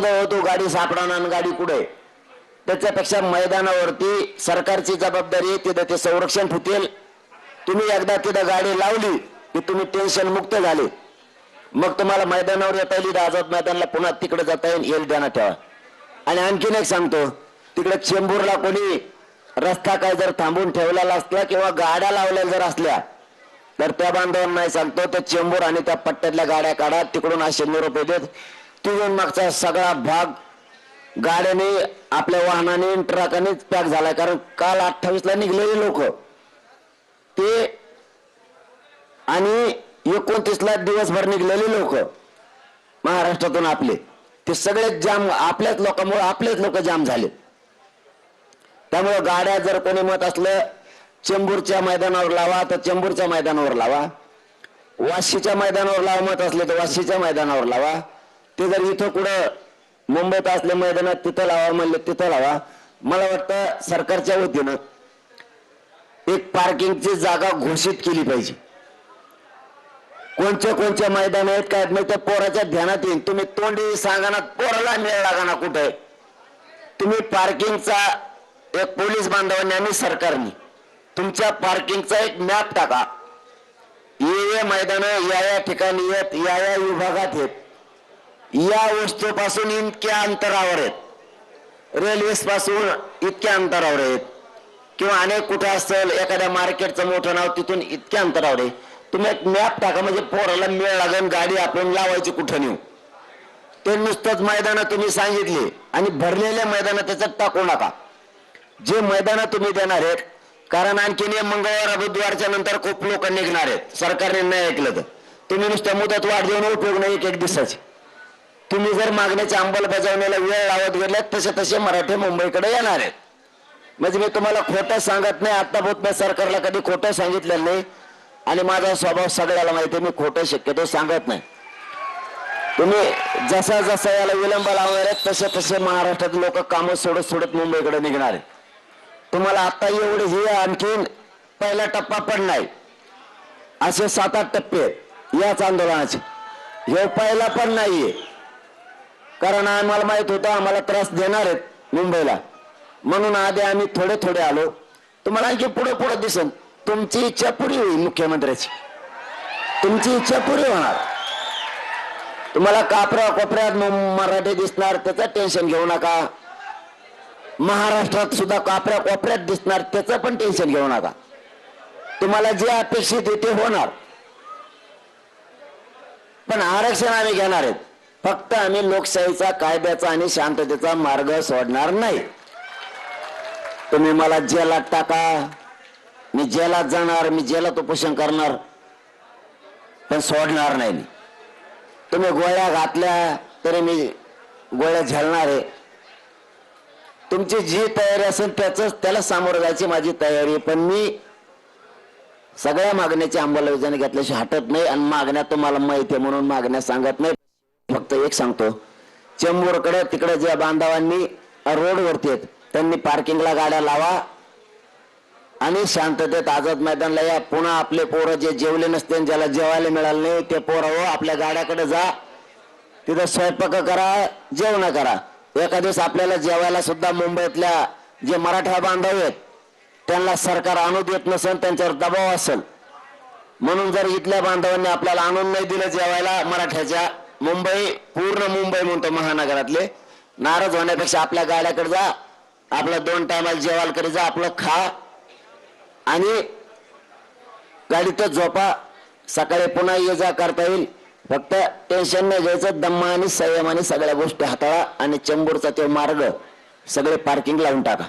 तो गाडी सापडणार गाडी कुठे त्याच्यापेक्षा मैदानावरती सरकारची जबाबदारी आहे तिथे ते संरक्षण ठेवतील तुम्ही एकदा तिथे गाडी लावली की तुम्ही टेन्शन मुक्त झाले मग तुम्हाला मैदानावर येता येईल आझाद मैदानाला पुन्हा तिकडे जाता येईल ध्यानात ठेवा आणि आणखीन एक सांगतो तिकडे चेंबूरला कोणी रस्ता काय जर थांबून ठेवलेला असला किंवा गाड्या लावलेल्या जर असल्या तर त्या बांधवांना नाही सांगतो तर चेंबूर आणि त्या पट्ट्यातल्या गाड्या काढा तिकडून असे निरोप देत तिथून मागचा सगळा भाग गाड्याने आपल्या वाहनाने ट्रकानेच पॅक झालाय कारण काल 28 ला निघलेले लोक ते आणि 29 ला दिवसभर निघलेले लोक महाराष्ट्रातून आपले ते सगळेच जाम आपल्याच लोकांमुळे आपलेच लोक जाम झाले त्यामुळे गाड्या जर कोणी मत असलं चेंबूरच्या मैदानावर लावा तर चेंबूरच्या मैदानावर लावा वाशीच्या मैदानावर लावा मत असले तर वाशीच्या मैदानावर लावा ते जर इथं कुठं मुंबईत असले मैदानात तिथं लावा म्हणले तिथं लावा मला वाटतं सरकारच्या वतीनं एक पार्किंगची जागा घोषित केली पाहिजे कोणत्या मैदान आहेत काय मग त्या पोराच्या ध्यानात येईल तुम्ही तोंडी सांगा ना पोराला मिळ लागा ना कुठे तुम्ही पार्किंगचा एक पोलीस बांधवांनी आणि सरकारने तुमच्या पार्किंगचा एक मॅप टाका ये मैदान या ठिकाणी आहेत या विभागात आहेत या वस्तूपासून इतक्या अंतरावर आहेत रेल्वे पासून इतक्या अंतरावर आहेत किंवा अनेक कुठे असेल एखाद्या मार्केटचं मोठं नाव तिथून इतक्या अंतरावर आहे तुम्ही एक मॅप टाका म्हणजे पोराला मिळ लागेल गाडी आपण लावायची कुठं नेऊ ते नुसतंच मैदान तुम्ही सांगितले आणि भरलेले मैदान त्याच्यात टाकू नका जे मैदान तुम्ही देणार आहेत कारण आणखीन मंगळवार बुधवारच्या नंतर खूप लोक निघणार आहेत सरकारने नाही ऐकलं तर तुम्ही नुसत्या मुदत वाढ देऊन उपयोग नाही एक दिवसाची तुम्ही जर मागण्याच्या अंमलबजावणीला वेळ लावत गेले तसे तसे मराठी मुंबईकडे येणार आहेत म्हणजे मी तुम्हाला खोटं सांगत नाही आतापर्यंत मी सरकारला कधी खोटं सांगितलेलं नाही आणि माझा स्वभाव सगळ्याला माहिती आहे मी खोटं शक्यतो सांगत नाही तुम्ही जसा जसा याला विलंब लावणार आहेत तसे तसे महाराष्ट्रात लोक कामं सोडत मुंबईकडे निघणार आहेत तुम्हाला आता एवढे हे आणखीन पहिला टप्पा पण नाही असे 7-8 टप्पे याच आंदोलनाचे हे पहिला पण नाहीये कारण आम्हाला माहित होतं आम्हाला त्रास देणार आहेत मुंबईला म्हणून आधी आम्ही थोडे आलो तुम्हाला आणखी पुढे दिसन तुमची इच्छा पुरी होईल मुख्यमंत्र्याची तुमची इच्छा पुरी होणार तुम्हाला कोपऱ्यात मराठी दिसणार त्याचं टेन्शन घेऊ नका महाराष्ट्रात सुद्धा कोपऱ्यात दिसणार त्याचं पण टेन्शन घेऊ नका तुम्हाला जे अपेक्षित आहे ते होणार पण आरक्षण आम्ही घेणार आहेत फक्त आम्ही लोकशाहीचा कायद्याचा आणि शांततेचा मार्ग सोडणार नाही तुम्ही मला जेलात टाका मी जेलात जाणार मी जेलात उपोषण करणार पण सोडणार नाही तुम्ही गोळ्या घातल्या तरी मी गोळ्या झेलणार आहे तुमची जी तयारी असेल त्याला सामोरं जायची माझी तयारी पण मी सगळ्या मागण्याची अंमलबजावणी घेतल्याशिवाय हटत नाही आणि मागण्या तुम्हाला माहिती आहे म्हणून मागण्या सांगत नाही फक्त एक सांगतो चेंबूरकडे तिकडे ज्या बांधवांनी रोडवरती आहेत त्यांनी पार्किंगला गाड्या लावा आणि शांततेत आझाद मैदानला या पुन्हा आपले पोरं जे जेवले नसते ज्याला जेवायला मिळालं नाही ते पोरं आपल्या गाड्याकडे जा तिथं स्वयंपाक करा जेवण करा एका दिवस आपल्याला जेवायला सुद्धा मुंबईतल्या जे मराठा बांधव आहेत त्यांना सरकार आणू देत नसेल त्यांच्यावर दबाव असेल म्हणून जर इथल्या बांधवांनी आपल्याला आणून नाही दिलं जेवायला मराठ्याच्या पूर्ण मुंबई म्हणतो महानगरातले नाराज होण्यापेक्षा आपल्या गाड्याकडे जा आपलं 2 टायमाला जेवायला करी जा आपलं खा आणि गाडीतच झोपा सकाळी पुन्हा ये जा करता येईल फक्त टेन्शन नाही घ्यायचं दम्मा आणि संयमाने सगळ्या गोष्टी हाताळा आणि चेंबूरचा तो मार्ग सगळे पार्किंग लावून टाका